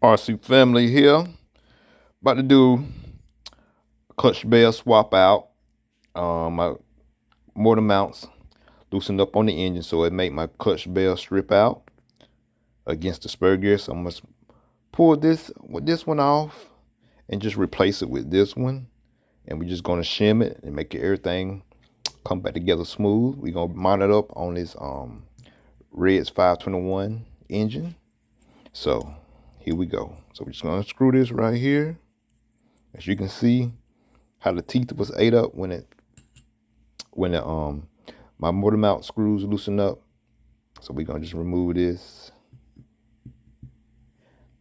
RC family here. About to do a clutch bell swap out. My motor mounts loosened up on the engine, so it made my clutch bell strip out against the spur gear. So I'm gonna pull this one off and just replace it with this one. And we're just gonna shim it and make everything come back together smooth. We're gonna mount it up on this Red's 521 engine. So here we go. So we're just gonna screw this right here. As you can see, how the teeth was ate up when my motor mount screws loosen up. So we're gonna just remove this.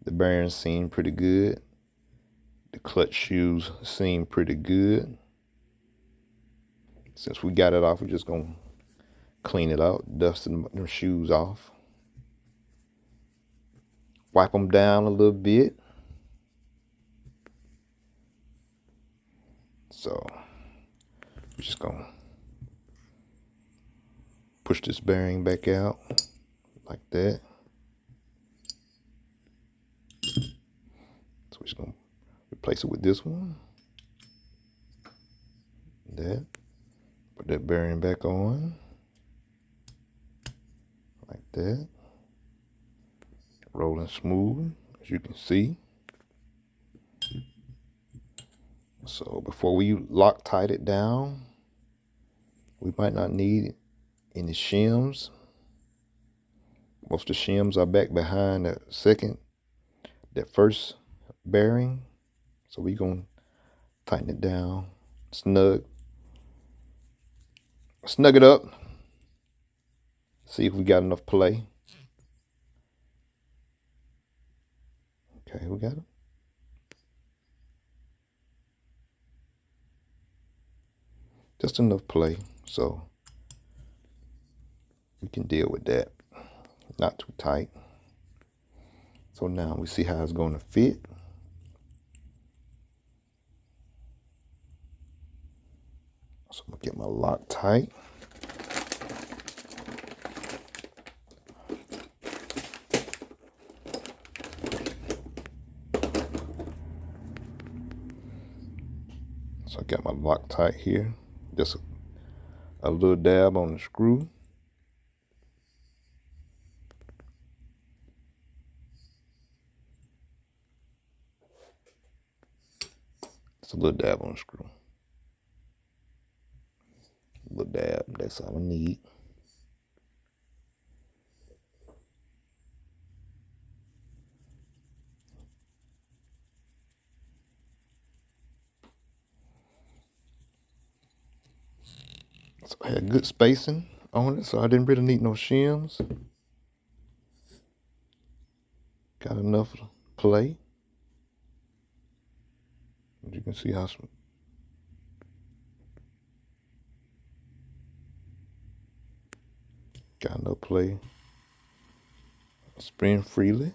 The bearings seem pretty good. The clutch shoes seem pretty good. Since we got it off, we're just gonna clean it out, dust them shoes off. Wipe them down a little bit. So we're just gonna push this bearing back out like that. So we're just gonna replace it with this one. That. Put that bearing back on. Like that. Rolling smooth, as you can see. So before we Loctite it down, we might not need any shims. Most of the shims are back behind that first bearing. So we're gonna tighten it down, snug it up. See if we got enough play. Okay, we got it. Just enough play, so we can deal with that. Not too tight. So now we see how it's going to fit. So I'm gonna get my Loctite. So I got my Loctite here. Just a little dab on the screw. Just a little dab on the screw. A little dab, that's all I need. So I had good spacing on it, so I didn't really need no shims. Got enough play. As you can see how got enough play. Spin freely.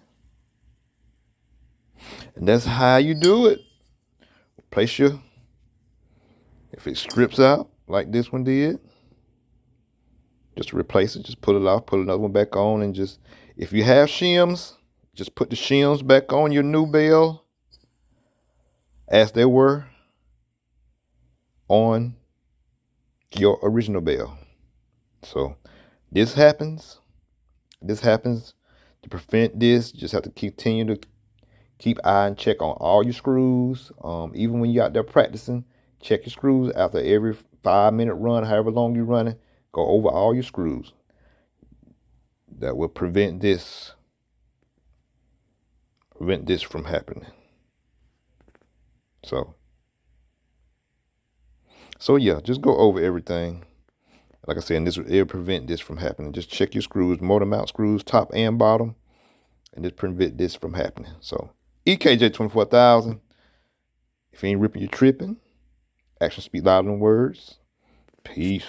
And that's how you do it. Place your, if it strips out like this one did, just replace it, just pull it off, put another one back on, and just, if you have shims, just put the shims back on your new bell as they were on your original bell. So this happens to prevent this. Just have to continue to keep eye and check on all your screws. Even when you're out there practicing, check your screws after every 5-minute run, however long you're running. Go over all your screws. That will prevent this from happening. So yeah, just go over everything. Like I said, and it'll prevent this from happening. Just check your screws, motor mount screws, top and bottom, and just prevent this from happening. So EKJ 24,000. If you ain't ripping, you're tripping. Actions speak louder than words. Peace.